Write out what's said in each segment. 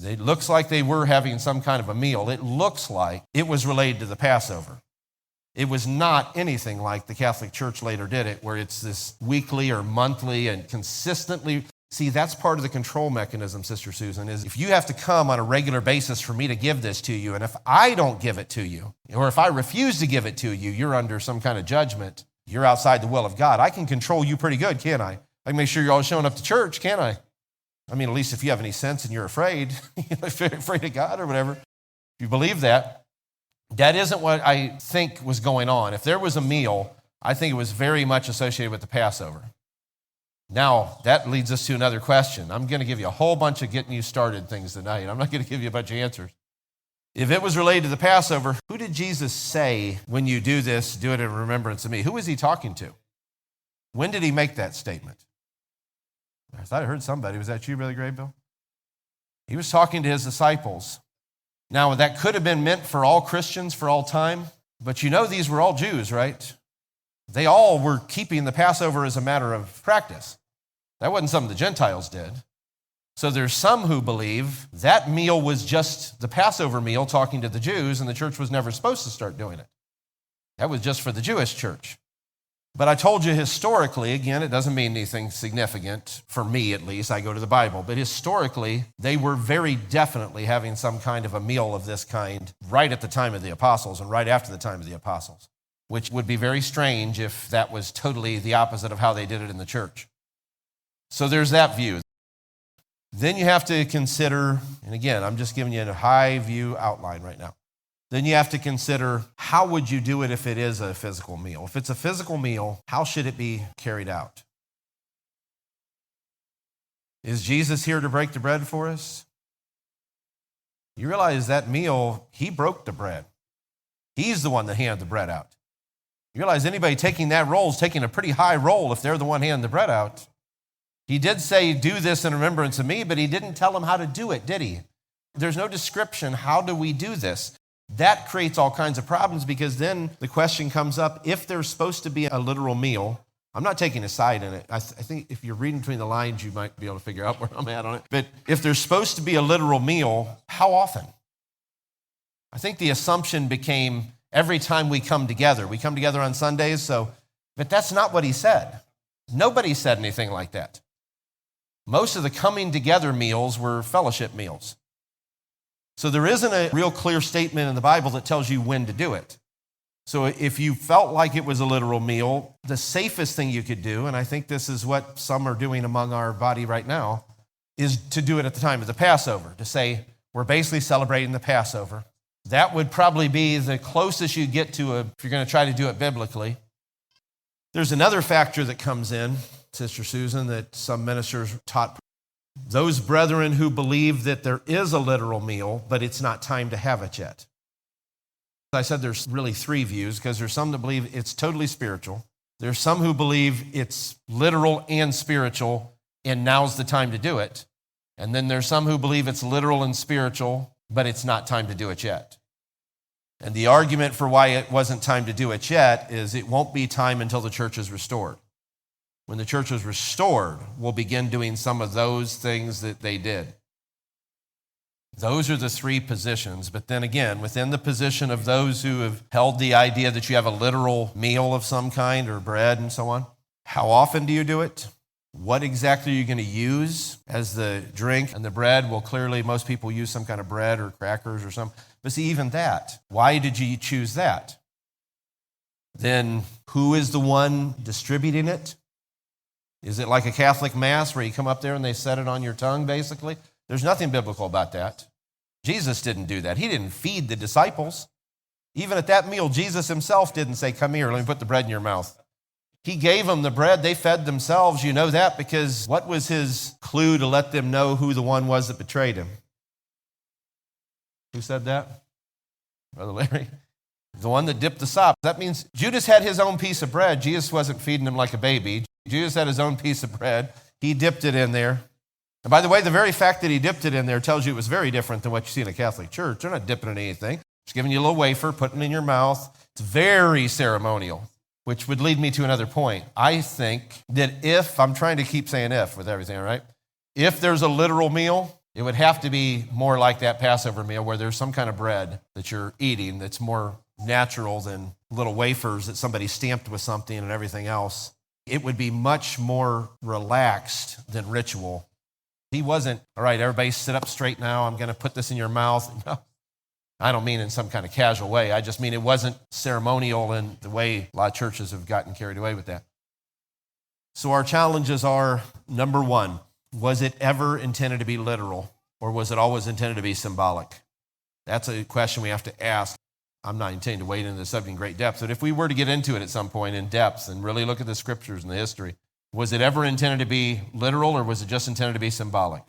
It looks like they were having some kind of a meal. It looks like it was related to the Passover. It was not anything like the Catholic Church later did it, where it's this weekly or monthly and consistently. See, that's part of the control mechanism, Sister Susan, is if you have to come on a regular basis for me to give this to you, and if I don't give it to you, or if I refuse to give it to you, you're under some kind of judgment. You're outside the will of God. I can control you pretty good, can't I? I can make sure you're always showing up to church, can't I? I mean, at least if you have any sense and you're afraid, afraid of God or whatever, if you believe that, that isn't what I think was going on. If there was a meal, I think it was very much associated with the Passover. Now, that leads us to another question. I'm going to give you a whole bunch of getting you started things tonight. I'm not going to give you a bunch of answers. If it was related to the Passover, who did Jesus say, when you do this, do it in remembrance of me? Who was he talking to? When did he make that statement? I thought I heard somebody. Was that you, Brother Graybill? He was talking to his disciples. Now, that could have been meant for all Christians for all time, but you know these were all Jews, right? They all were keeping the Passover as a matter of practice. That wasn't something the Gentiles did. So there's some who believe that meal was just the Passover meal talking to the Jews, and the church was never supposed to start doing it. That was just for the Jewish church. But I told you historically, again, it doesn't mean anything significant, for me at least, I go to the Bible, but historically, they were very definitely having some kind of a meal of this kind right at the time of the apostles and right after the time of the apostles, which would be very strange if that was totally the opposite of how they did it in the church. So there's that view. Then you have to consider, and again, I'm just giving you a high view outline right now. Then you have to consider, how would you do it if it is a physical meal? If it's a physical meal, how should it be carried out? Is Jesus here to break the bread for us? You realize that meal, he broke the bread. He's the one that handed the bread out. You realize anybody taking that role is taking a pretty high role if they're the one handing the bread out. He did say, do this in remembrance of me, but he didn't tell them how to do it, did he? There's no description, how do we do this? That creates all kinds of problems, because then the question comes up, if there's supposed to be a literal meal, I'm not taking a side in it. I think if you're reading between the lines, you might be able to figure out where I'm at on it. But if there's supposed to be a literal meal, how often? I think the assumption became every time we come together. We come together on Sundays, but that's not what he said. Nobody said anything like that. Most of the coming together meals were fellowship meals. So there isn't a real clear statement in the Bible that tells you when to do it. So if you felt like it was a literal meal, the safest thing you could do, and I think this is what some are doing among our body right now, is to do it at the time of the Passover, to say, we're basically celebrating the Passover. That would probably be the closest you get to if you're going to try to do it biblically. There's another factor that comes in, Sister Susan, that some ministers taught. Those brethren who believe that there is a literal meal, but it's not time to have it yet. I said there's really three views, because there's some that believe it's totally spiritual. There's some who believe it's literal and spiritual, and now's the time to do it. And then there's some who believe it's literal and spiritual, but it's not time to do it yet. And the argument for why it wasn't time to do it yet is it won't be time until the church is restored. When the church is restored, we'll begin doing some of those things that they did. Those are the three positions. But then again, within the position of those who have held the idea that you have a literal meal of some kind or bread and so on, how often do you do it? What exactly are you going to use as the drink and the bread? Well, clearly most people use some kind of bread or crackers or something. But see, even that, why did you choose that? Then who is the one distributing it? Is it like a Catholic Mass where you come up there and they set it on your tongue, basically? There's nothing biblical about that. Jesus didn't do that. He didn't feed the disciples. Even at that meal, Jesus himself didn't say, come here, let me put the bread in your mouth. He gave them the bread. They fed themselves. You know that because what was his clue to let them know who the one was that betrayed him? Who said that? Brother Larry? The one that dipped the sop. That means Judas had his own piece of bread. Jesus wasn't feeding him like a baby. Judas had his own piece of bread. He dipped it in there. And by the way, the very fact that he dipped it in there tells you it was very different than what you see in a Catholic church. They're not dipping in anything. Just giving you a little wafer, putting it in your mouth. It's very ceremonial, which would lead me to another point. I think that I'm trying to keep saying if with everything, all right? If there's a literal meal, It would have to be more like that Passover meal where there's some kind of bread that you're eating that's more natural than little wafers that somebody stamped with something and everything else. It would be much more relaxed than ritual. He wasn't, all right, everybody sit up straight now. I'm going to put this in your mouth. No, I don't mean in some kind of casual way. I just mean it wasn't ceremonial in the way a lot of churches have gotten carried away with that. So our challenges are, number one, was it ever intended to be literal, or was it always intended to be symbolic? That's a question we have to ask. I'm not intending to wade into the subject in great depth, but if we were to get into it at some point in depth and really look at the scriptures and the history, was it ever intended to be literal, or was it just intended to be symbolic?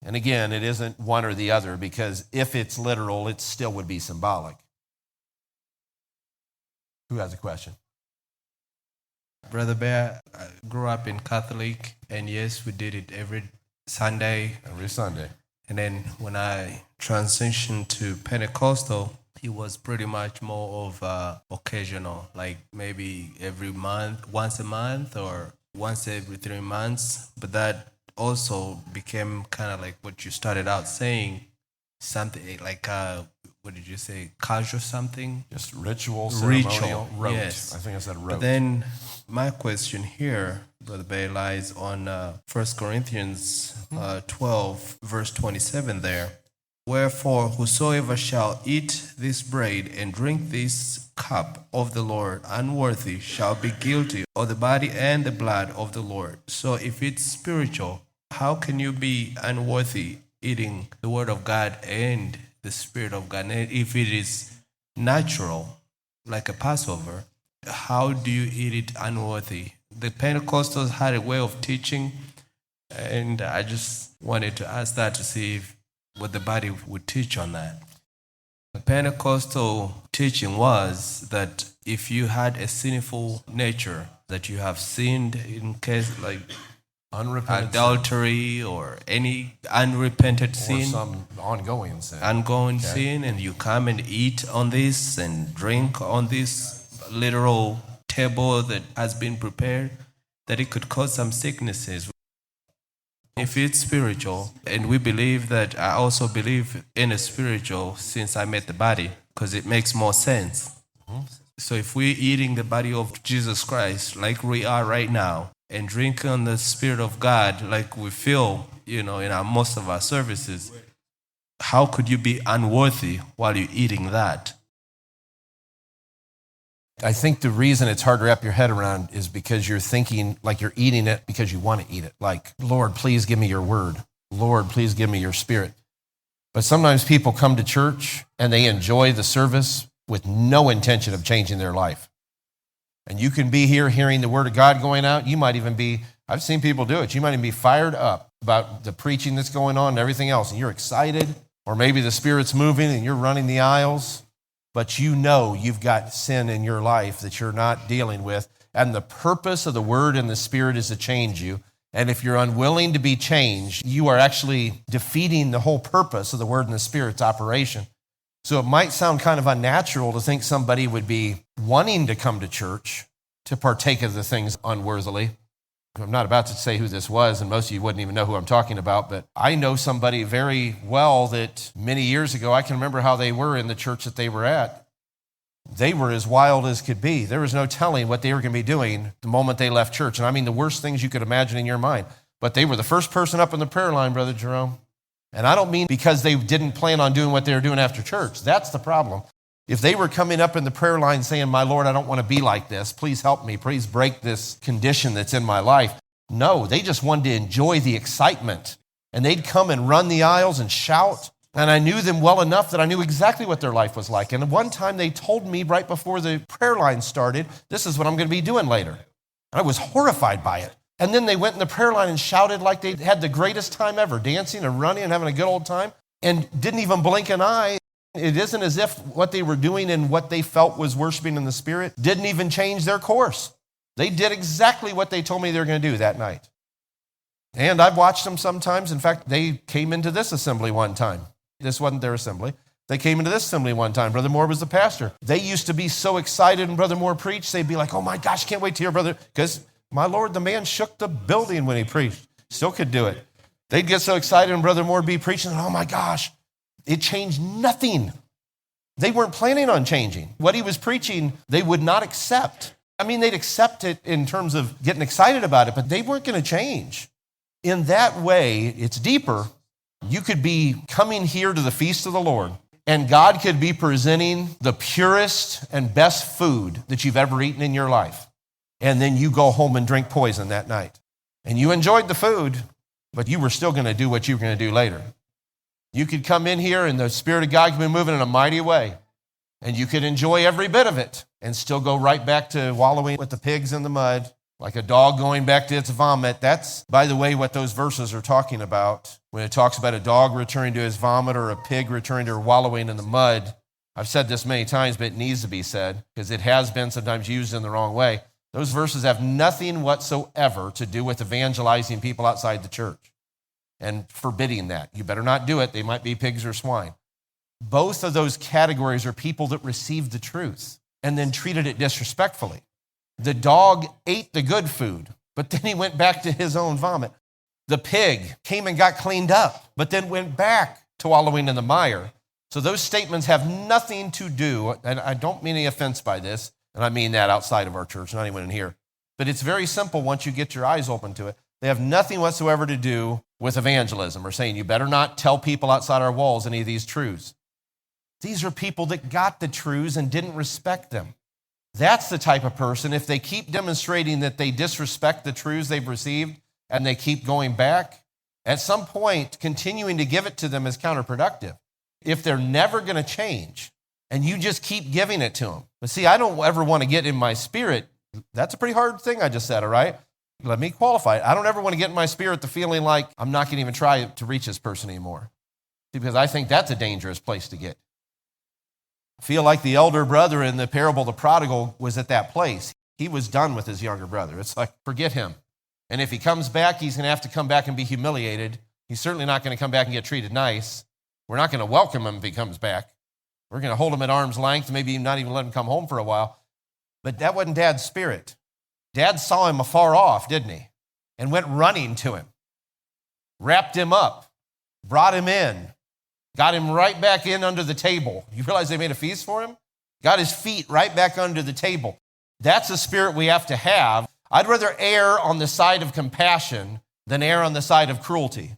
And again, it isn't one or the other, because if it's literal, it still would be symbolic. Who has a question? Brother Bear, I grew up in Catholic, and yes, we did it every Sunday. Every Sunday. And then when I transitioned to Pentecostal, it was pretty much more of occasional, like maybe every month, once a month, or once every 3 months. But that also became kind of like what you started out saying, something like, what did you say, casual something? Just ritual, ceremonial, rote. Yes. I think I said rote. But then my question here, Brother Bay, lies on 1 Corinthians 12, verse 27 there. Wherefore, whosoever shall eat this bread and drink this cup of the Lord unworthy shall be guilty of the body and the blood of the Lord. So if it's spiritual, how can you be unworthy eating the word of God and the Spirit of God? And if it is natural, like a Passover, how do you eat it unworthy? The Pentecostals had a way of teaching, and I just wanted to ask that to see what the body would teach on that. The Pentecostal teaching was that if you had a sinful nature, that you have sinned in case like adultery or any unrepented sin, or some ongoing sin. Sin, and you come and eat on this and drink on this literal table that has been prepared, that it could cause some sicknesses. If it's spiritual, and we believe that, I also believe in a spiritual since I met the body, because it makes more sense. So if we're eating the body of Jesus Christ like we are right now, and drinking on the Spirit of God like we feel, in most of our services, how could you be unworthy while you're eating that? I think the reason it's hard to wrap your head around is because you're thinking like you're eating it because you want to eat it. Like, Lord, please give me your word. Lord, please give me your Spirit. But sometimes people come to church and they enjoy the service with no intention of changing their life. And you can be here hearing the word of God going out. You might even be, I've seen people do it. You might even be fired up about the preaching that's going on and everything else. And you're excited, or maybe the Spirit's moving and you're running the aisles. But you know you've got sin in your life that you're not dealing with. And the purpose of the Word and the Spirit is to change you. And if you're unwilling to be changed, you are actually defeating the whole purpose of the Word and the Spirit's operation. So it might sound kind of unnatural to think somebody would be wanting to come to church to partake of the things unworthily. I'm not about to say who this was, and most of you wouldn't even know who I'm talking about, but I know somebody very well that many years ago, I can remember how they were in the church that they were at. They were as wild as could be. There was no telling what they were going to be doing the moment they left church. And I mean the worst things you could imagine in your mind. But they were the first person up in the prayer line, Brother Jerome. And I don't mean because they didn't plan on doing what they were doing after church. That's the problem. If they were coming up in the prayer line saying, my Lord, I don't want to be like this. Please help me. Please break this condition that's in my life. No, they just wanted to enjoy the excitement. And they'd come and run the aisles and shout. And I knew them well enough that I knew exactly what their life was like. And one time they told me right before the prayer line started, this is what I'm going to be doing later. And I was horrified by it. And then they went in the prayer line and shouted like they had the greatest time ever, dancing and running and having a good old time, and didn't even blink an eye. It isn't as if what they were doing and what they felt was worshiping in the Spirit didn't even change their course. They did exactly what they told me they were going to do that night. And I've watched them sometimes. In fact, they came into this assembly one time. This wasn't their assembly. They came into this assembly one time. Brother Moore was the pastor. They used to be so excited when Brother Moore preached. They'd be like, oh my gosh, can't wait to hear Brother, because my Lord, the man shook the building when he preached. Still could do it. They'd get so excited when Brother Moore would be preaching, oh my gosh, it changed nothing. They weren't planning on changing. What he was preaching, they would not accept. I mean, they'd accept it in terms of getting excited about it, but they weren't going to change. In that way, it's deeper. You could be coming here to the feast of the Lord, and God could be presenting the purest and best food that you've ever eaten in your life. And then you go home and drink poison that night. And you enjoyed the food, but you were still going to do what you were going to do later. You could come in here and the Spirit of God could be moving in a mighty way. And you could enjoy every bit of it and still go right back to wallowing with the pigs in the mud, like a dog going back to its vomit. That's, by the way, what those verses are talking about. When it talks about a dog returning to his vomit or a pig returning to wallowing in the mud. I've said this many times, but it needs to be said because it has been sometimes used in the wrong way. Those verses have nothing whatsoever to do with evangelizing people outside the church and forbidding that. You better not do it. They might be pigs or swine. Both of those categories are people that received the truth and then treated it disrespectfully. The dog ate the good food, but then he went back to his own vomit. The pig came and got cleaned up, but then went back to wallowing in the mire. So those statements have nothing to do, and I don't mean any offense by this, and I mean that outside of our church, not even in here. But it's very simple once you get your eyes open to it. They have nothing whatsoever to do with evangelism or saying you better not tell people outside our walls any of these truths. These are people that got the truths and didn't respect them. That's the type of person, if they keep demonstrating that they disrespect the truths they've received and they keep going back, at some point, continuing to give it to them is counterproductive. If they're never going to change and you just keep giving it to them. But see, I don't ever want to get in my spirit. That's a pretty hard thing I just said, all right? Let me qualify it. I don't ever want to get in my spirit the feeling like I'm not going to even try to reach this person anymore. See, because I think that's a dangerous place to get. I feel like the elder brother in the parable of the prodigal was at that place. He was done with his younger brother. It's like, forget him. And if he comes back, he's going to have to come back and be humiliated. He's certainly not going to come back and get treated nice. We're not going to welcome him if he comes back. We're going to hold him at arm's length, maybe not even let him come home for a while. But that wasn't Dad's spirit. Dad saw him afar off, didn't he? And went running to him, wrapped him up, brought him in, got him right back in under the table. You realize they made a feast for him? Got his feet right back under the table. That's the spirit we have to have. I'd rather err on the side of compassion than err on the side of cruelty.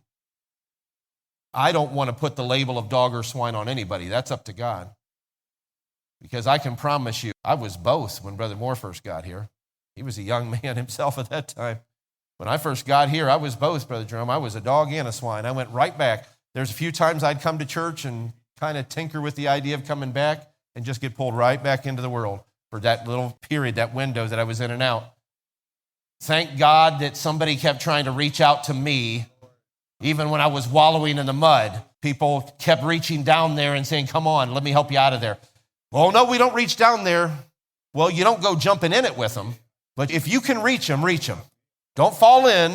I don't want to put the label of dog or swine on anybody. That's up to God. Because I can promise you, I was both when Brother Moore first got here. He was a young man himself at that time. When I first got here, I was both, Brother Jerome. I was a dog and a swine. I went right back. There's a few times I'd come to church and kind of tinker with the idea of coming back and just get pulled right back into the world for that little period, that window that I was in and out. Thank God that somebody kept trying to reach out to me. Even when I was wallowing in the mud, people kept reaching down there and saying, come on, let me help you out of there. Well, no, we don't reach down there. Well, you don't go jumping in it with them. But if you can reach them, reach them. Don't fall in.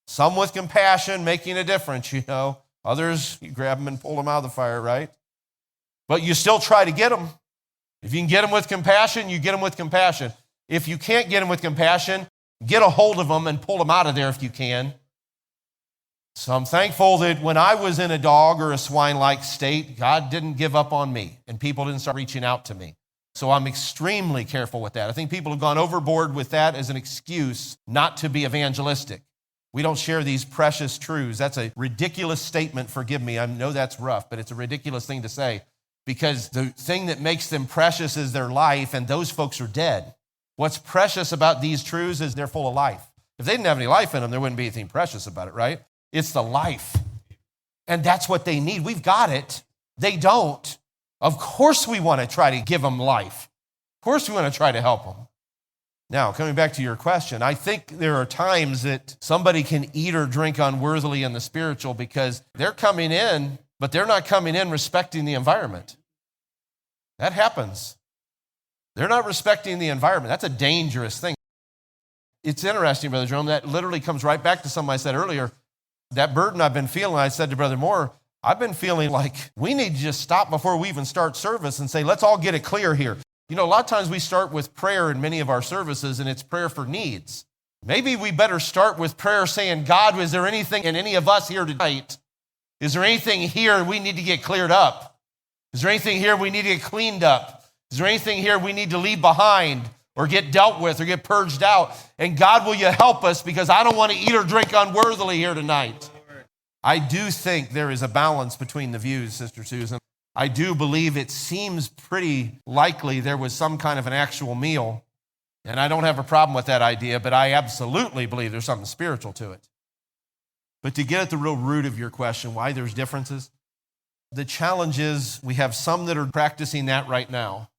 Some with compassion, making a difference, you know. Others, you grab them and pull them out of the fire, right? But you still try to get them. If you can get them with compassion, you get them with compassion. If you can't get them with compassion, get a hold of them and pull them out of there if you can. So I'm thankful that when I was in a dog or a swine-like state, God didn't give up on me and people didn't start reaching out to me. So I'm extremely careful with that. I think people have gone overboard with that as an excuse not to be evangelistic. We don't share these precious truths. That's a ridiculous statement. Forgive me. I know that's rough, but it's a ridiculous thing to say because the thing that makes them precious is their life, and those folks are dead. What's precious about these truths is they're full of life. If they didn't have any life in them, there wouldn't be anything precious about it, right? It's the life. And that's what they need. We've got it. They don't. Of course we want to try to give them life. Of course we want to try to help them. Now, coming back to your question, I think there are times that somebody can eat or drink unworthily in the spiritual because they're coming in, but they're not coming in respecting the environment. That happens. They're not respecting the environment. That's a dangerous thing. It's interesting, Brother Jerome, that literally comes right back to something I said earlier. That burden I've been feeling, I said to Brother Moore, I've been feeling like we need to just stop before we even start service and say, let's all get it clear here. You know, a lot of times we start with prayer in many of our services, and it's prayer for needs. Maybe we better start with prayer saying, God, is there anything in any of us here tonight? Is there anything here we need to get cleared up? Is there anything here we need to get cleaned up? Is there anything here we need to leave behind or get dealt with or get purged out? And God, will you help us, because I don't want to eat or drink unworthily here tonight. I do think there is a balance between the views, Sister Susan. I do believe it seems pretty likely there was some kind of an actual meal. And I don't have a problem with that idea, but I absolutely believe there's something spiritual to it. But to get at the real root of your question, why there's differences, the challenge is we have some that are practicing that right now.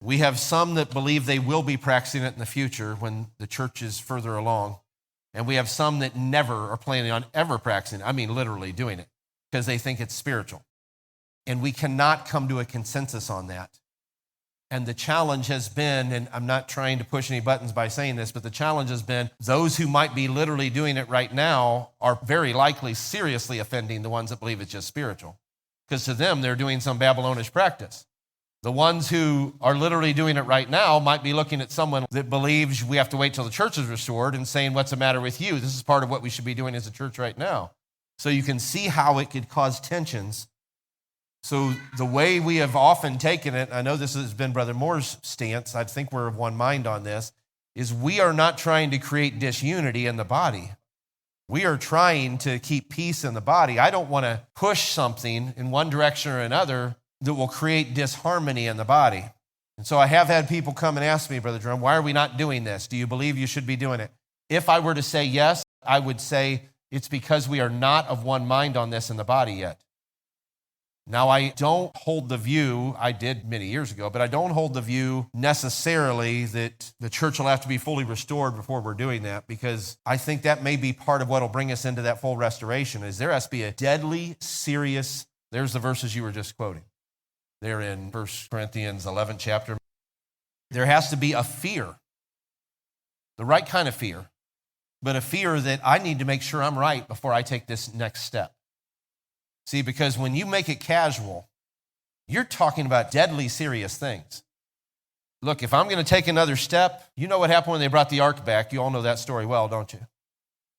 We have some that believe they will be practicing it in the future when the church is further along. And we have some that never are planning on ever practicing it. I mean, literally doing it because they think it's spiritual. And we cannot come to a consensus on that. And the challenge has been, and I'm not trying to push any buttons by saying this, but the challenge has been those who might be literally doing it right now are very likely seriously offending the ones that believe it's just spiritual. Because to them, they're doing some Babylonish practice. The ones who are literally doing it right now might be looking at someone that believes we have to wait till the church is restored and saying, what's the matter with you? This is part of what we should be doing as a church right now. So you can see how it could cause tensions. So the way we have often taken it, I know this has been Brother Moore's stance, I think we're of one mind on this, is we are not trying to create disunity in the body. We are trying to keep peace in the body. I don't want to push something in one direction or another that will create disharmony in the body. And so I have had people come and ask me, Brother Jerome, why are we not doing this? Do you believe you should be doing it? If I were to say yes, I would say it's because we are not of one mind on this in the body yet. Now, I don't hold the view, I did many years ago, but I don't hold the view necessarily that the church will have to be fully restored before we're doing that, because I think that may be part of what will bring us into that full restoration, is there has to be a deadly, serious, there's the verses you were just quoting. They're in 1 Corinthians 11th chapter. There has to be a fear, the right kind of fear, but a fear that I need to make sure I'm right before I take this next step. See, because when you make it casual, you're talking about deadly serious things. Look, if I'm going to take another step, you know what happened when they brought the ark back. You all know that story well, don't you?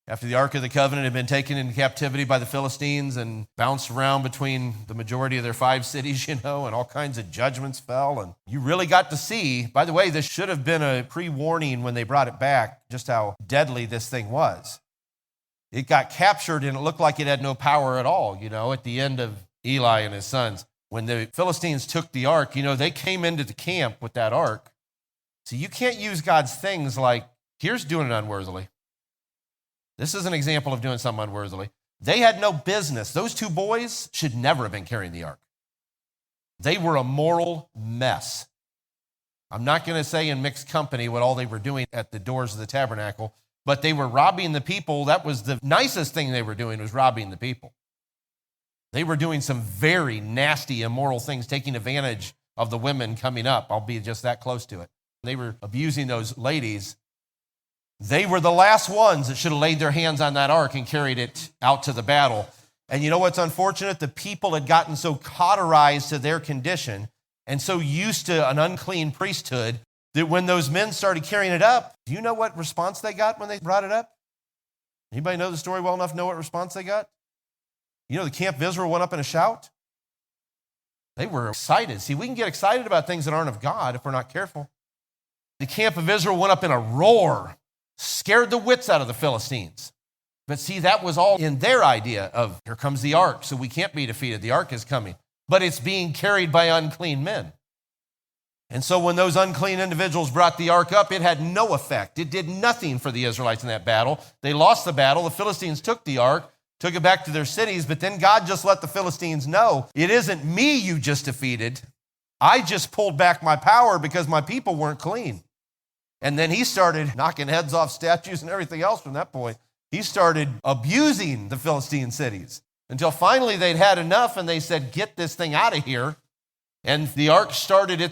After the Ark of the Covenant had been taken into captivity by the Philistines and bounced around between the majority of their 5 cities, and all kinds of judgments fell. And you really got to see, by the way, this should have been a pre-warning when they brought it back, just how deadly this thing was. It got captured and it looked like it had no power at all, at the end of Eli and his sons. When the Philistines took the ark, they came into the camp with that ark. So you can't use God's things like, here's doing it unworthily. This is an example of doing something unworthily. They had no business. Those 2 boys should never have been carrying the ark. They were a moral mess. I'm not going to say in mixed company what all they were doing at the doors of the tabernacle, but they were robbing the people. That was the nicest thing they were doing, was robbing the people. They were doing some very nasty, immoral things, taking advantage of the women coming up. I'll be just that close to it. They were abusing those ladies. They were the last ones that should have laid their hands on that ark and carried it out to the battle. And you know what's unfortunate? The people had gotten so cauterized to their condition and so used to an unclean priesthood that when those men started carrying it up, do you know what response they got when they brought it up? Anybody know the story well enough to know what response they got? The camp of Israel went up in a shout. They were excited. See, we can get excited about things that aren't of God if we're not careful. The camp of Israel went up in a roar, scared the wits out of the Philistines. But see, that was all in their idea of, here comes the ark, so we can't be defeated. The ark is coming. But it's being carried by unclean men. And so when those unclean individuals brought the ark up, it had no effect. It did nothing for the Israelites in that battle. They lost the battle. The Philistines took the ark, took it back to their cities, but then God just let the Philistines know, it isn't me you just defeated. I just pulled back my power because my people weren't clean. And then he started knocking heads off statues and everything else from that point. He started abusing the Philistine cities until finally they'd had enough and they said, get this thing out of here. And the ark started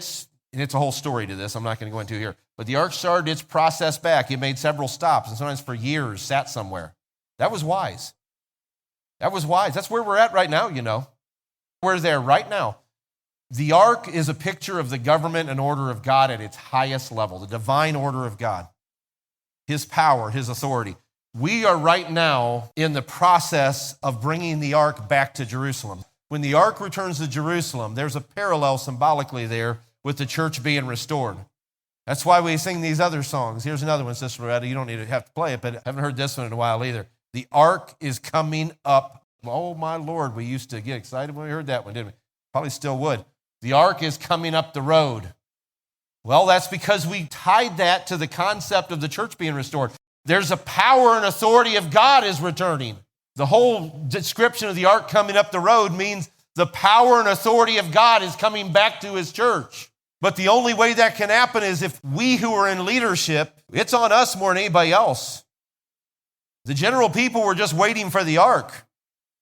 and it's a whole story to this, I'm not going to go into here, but the ark started its process back. It made several stops and sometimes for years sat somewhere. That was wise. That was wise. That's where we're at right now, We're there right now. The ark is a picture of the government and order of God at its highest level, the divine order of God. his power, his authority. We are right now in the process of bringing the ark back to Jerusalem. When the ark returns to Jerusalem, there's a parallel symbolically there with the church being restored. That's why we sing these other songs. Here's another one, Sister Loretta. You don't need to have to play it, but I haven't heard this one in a while either. The ark is coming up. Oh, my Lord, we used to get excited when we heard that one, didn't we? Probably still would. The ark is coming up the road. Well, that's because we tied that to the concept of the church being restored. There's a power and authority of God is returning. The whole description of the ark coming up the road means the power and authority of God is coming back to his church. But the only way that can happen is if we who are in leadership, it's on us more than anybody else. The general people were just waiting for the ark.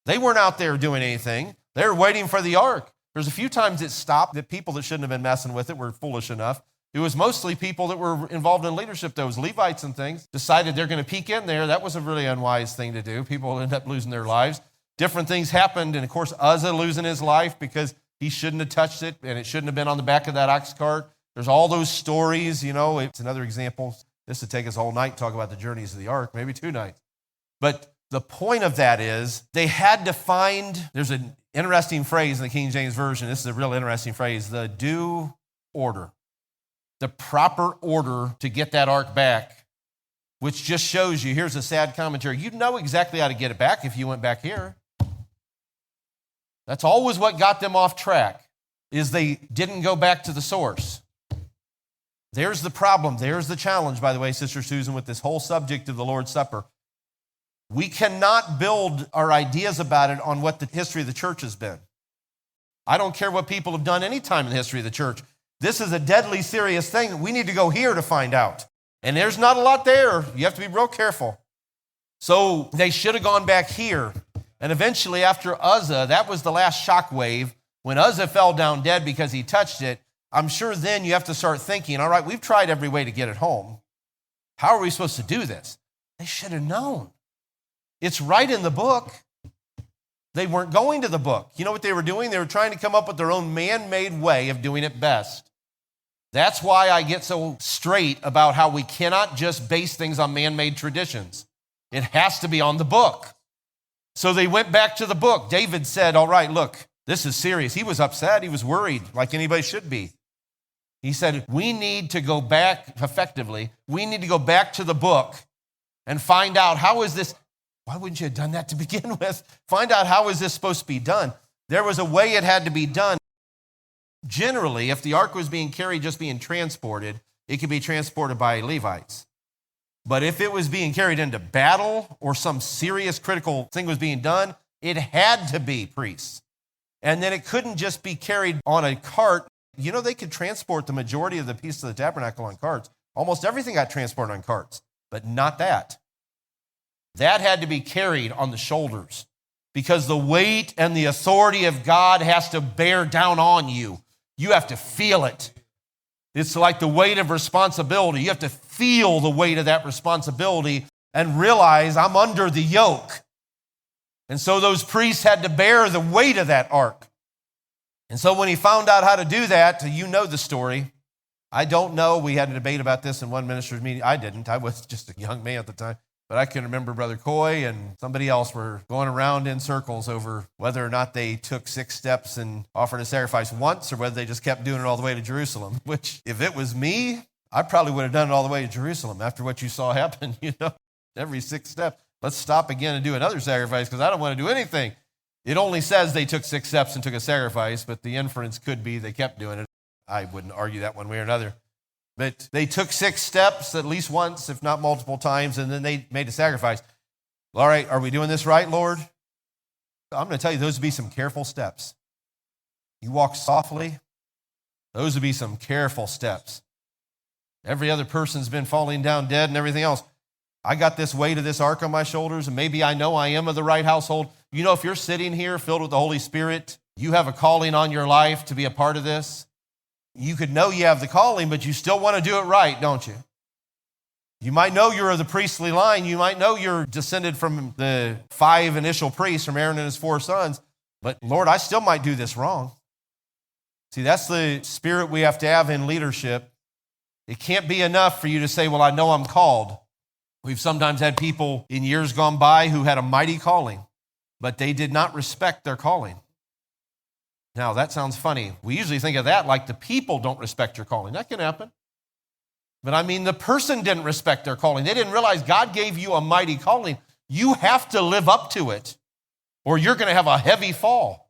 They weren't out there doing anything. They were waiting for the ark. There's a few times it stopped that people that shouldn't have been messing with it were foolish enough. It was mostly people that were involved in leadership, those Levites and things, decided they're going to peek in there. That was a really unwise thing to do. People end up losing their lives. Different things happened, and of course, Uzzah losing his life because he shouldn't have touched it, and it shouldn't have been on the back of that ox cart. There's all those stories, it's another example. This would take us all night to talk about the journeys of the ark, maybe 2 nights. But the point of that is they had to find, there's an interesting phrase in the King James Version. This is a real interesting phrase, the due order, the proper order to get that ark back, which just shows you, here's a sad commentary, you'd know exactly how to get it back if you went back here. That's always what got them off track, is they didn't go back to the source. There's the problem. There's the challenge, by the way, Sister Susan, with this whole subject of the Lord's Supper. We cannot build our ideas about it on what the history of the church has been. I don't care what people have done any time in the history of the church. This is a deadly serious thing. We need to go here to find out. And there's not a lot there. You have to be real careful. So they should have gone back here. And eventually, after Uzzah, that was the last shock wave. When Uzzah fell down dead because he touched it, I'm sure then you have to start thinking, all right, we've tried every way to get it home. How are we supposed to do this? They should have known. It's right in the book. They weren't going to the book. You know what they were doing? They were trying to come up with their own man-made way of doing it best. That's why I get so straight about how we cannot just base things on man-made traditions. It has to be on the book. So they went back to the book. David said, all right, look, this is serious. He was upset. He was worried, like anybody should be. He said, we need to go back effectively. We need to go back to the book and find out how is this. Why wouldn't you have done that to begin with? Find out how is this supposed to be done. There was a way it had to be done. Generally, if the ark was being carried, just being transported, it could be transported by Levites. But if it was being carried into battle or some serious critical thing was being done, it had to be priests. And then it couldn't just be carried on a cart. They could transport the majority of the pieces of the tabernacle on carts. Almost everything got transported on carts, but not that. That had to be carried on the shoulders because the weight and the authority of God has to bear down on you. You have to feel it. It's like the weight of responsibility. You have to feel the weight of that responsibility and realize I'm under the yoke. And so those priests had to bear the weight of that ark. And so when he found out how to do that, you know the story. I don't know. We had a debate about this in one minister's meeting. I didn't. I was just a young man at the time. But I can remember Brother Coy and somebody else were going around in circles over whether or not they took 6 steps and offered a sacrifice once or whether they just kept doing it all the way to Jerusalem, which if it was me, I probably would have done it all the way to Jerusalem after what you saw happen, every 6 steps. Let's stop again and do another sacrifice because I don't want to do anything. It only says they took 6 steps and took a sacrifice, but the inference could be they kept doing it. I wouldn't argue that one way or another. But they took 6 steps at least once, if not multiple times, and then they made a sacrifice. All right, are we doing this right, Lord? I'm going to tell you, those would be some careful steps. You walk softly, those would be some careful steps. Every other person's been falling down dead and everything else. I got this weight of this ark on my shoulders, and maybe I know I am of the right household. If you're sitting here filled with the Holy Spirit, you have a calling on your life to be a part of this. You could know you have the calling, but you still want to do it right, don't you? You might know you're of the priestly line. You might know you're descended from the 5 initial priests, from Aaron and his 4 sons. But Lord, I still might do this wrong. See, that's the spirit we have to have in leadership. It can't be enough for you to say, well, I know I'm called. We've sometimes had people in years gone by who had a mighty calling, but they did not respect their calling. Now, that sounds funny. We usually think of that like the people don't respect your calling. That can happen. But I mean, the person didn't respect their calling. They didn't realize God gave you a mighty calling. You have to live up to it, or you're going to have a heavy fall.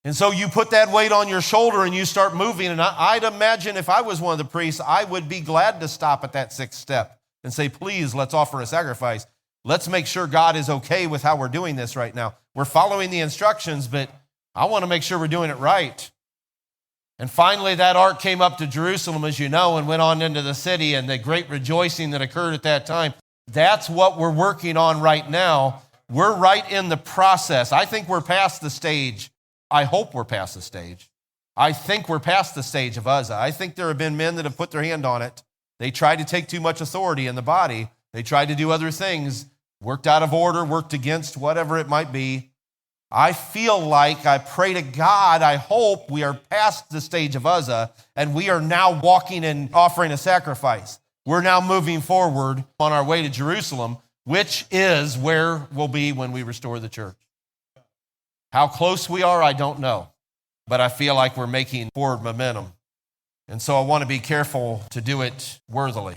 And so you put that weight on your shoulder and you start moving. And I'd imagine if I was one of the priests, I would be glad to stop at that sixth step and say, please, let's offer a sacrifice. Let's make sure God is okay with how we're doing this right now. We're following the instructions, but I want to make sure we're doing it right. And finally, that ark came up to Jerusalem, as you know, and went on into the city, and the great rejoicing that occurred at that time. That's what we're working on right now. We're right in the process. I think we're past the stage. I hope we're past the stage. I think we're past the stage of Uzzah. I think there have been men that have put their hand on it. They tried to take too much authority in the body. They tried to do other things, worked out of order, worked against whatever it might be. I feel like, I pray to God, I hope we are past the stage of Uzzah and we are now walking and offering a sacrifice. We're now moving forward on our way to Jerusalem, which is where we'll be when we restore the church. How close we are, I don't know, but I feel like we're making forward momentum. And so I want to be careful to do it worthily,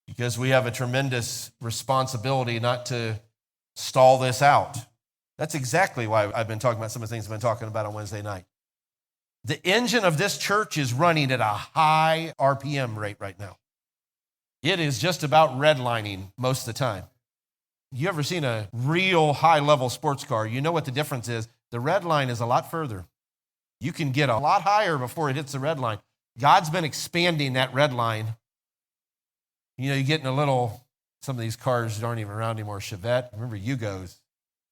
because we have a tremendous responsibility not to stall this out. That's exactly why I've been talking about some of the things I've been talking about on Wednesday night. The engine of this church is running at a high RPM rate right now. It is just about redlining most of the time. You ever seen a real high-level sports car? You know what the difference is. The red line is a lot further. You can get a lot higher before it hits the red line. God's been expanding that red line. You know, you get in some of these cars aren't even around anymore. Chevette, remember Yugos?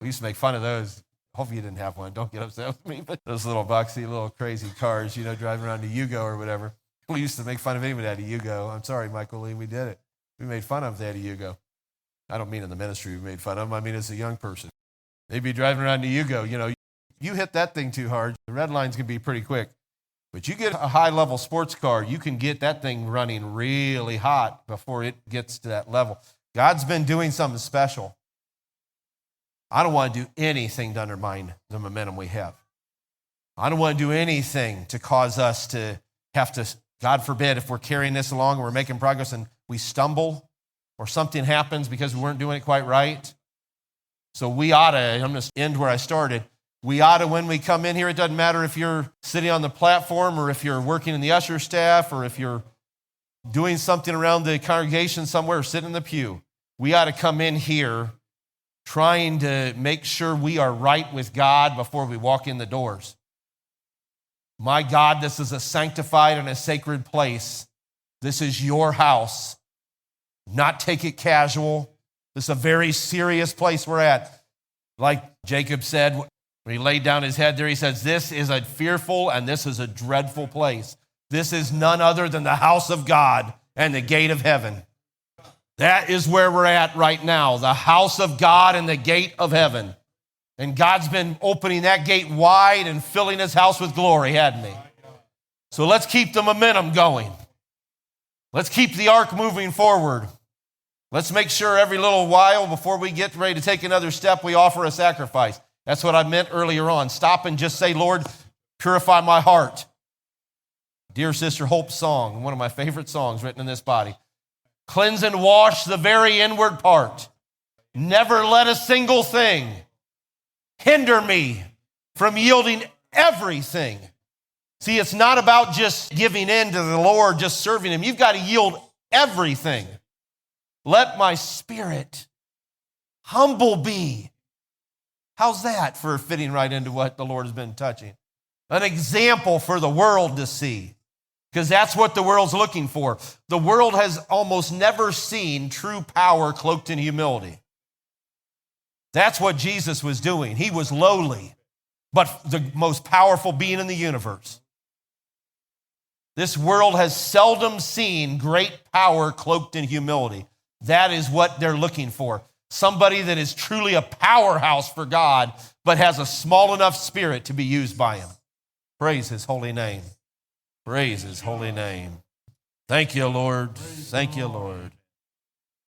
We used to make fun of those. Hopefully you didn't have one. Don't get upset with me. But those little boxy, little crazy cars, driving around a Yugo or whatever. We used to make fun of anybody that had a Yugo. I'm sorry, Michael Lee, we did it. We made fun of them if they had a Yugo. I don't mean in the ministry we made fun of them. I mean as a young person. They'd be driving around a Yugo. You hit that thing too hard, the red lines can be pretty quick. But you get a high-level sports car, you can get that thing running really hot before it gets to that level. God's been doing something special. I don't want to do anything to undermine the momentum we have. I don't want to do anything to cause us to have to, God forbid, if we're carrying this along and we're making progress and we stumble or something happens because we weren't doing it quite right. So we ought to, I'm going to end where I started, we ought to, when we come in here, it doesn't matter if you're sitting on the platform or if you're working in the usher staff or if you're doing something around the congregation somewhere or sitting in the pew, we ought to come in here trying to make sure we are right with God before we walk in the doors. My God, this is a sanctified and a sacred place. This is your house. Not take it casual. This is a very serious place we're at. Like Jacob said, when he laid down his head there, he says, this is a fearful and this is a dreadful place. This is none other than the house of God and the gate of heaven. That is where we're at right now, the house of God and the gate of heaven. And God's been opening that gate wide and filling his house with glory, hadn't he? So let's keep the momentum going. Let's keep the ark moving forward. Let's make sure every little while before we get ready to take another step, we offer a sacrifice. That's what I meant earlier on. Stop and just say, Lord, purify my heart. Dear Sister Hope's song, one of my favorite songs written in this body. Cleanse and wash the very inward part. Never let a single thing hinder me from yielding everything. See, it's not about just giving in to the Lord, just serving him. You've got to yield everything. Let my spirit humble be. How's that for fitting right into what the Lord has been touching? An example for the world to see. Because that's what the world's looking for. The world has almost never seen true power cloaked in humility. That's what Jesus was doing. He was lowly, but the most powerful being in the universe. This world has seldom seen great power cloaked in humility. That is what they're looking for. Somebody that is truly a powerhouse for God, but has a small enough spirit to be used by him. Praise his holy name. Praise his holy name. Thank you, Lord. Thank you, Lord.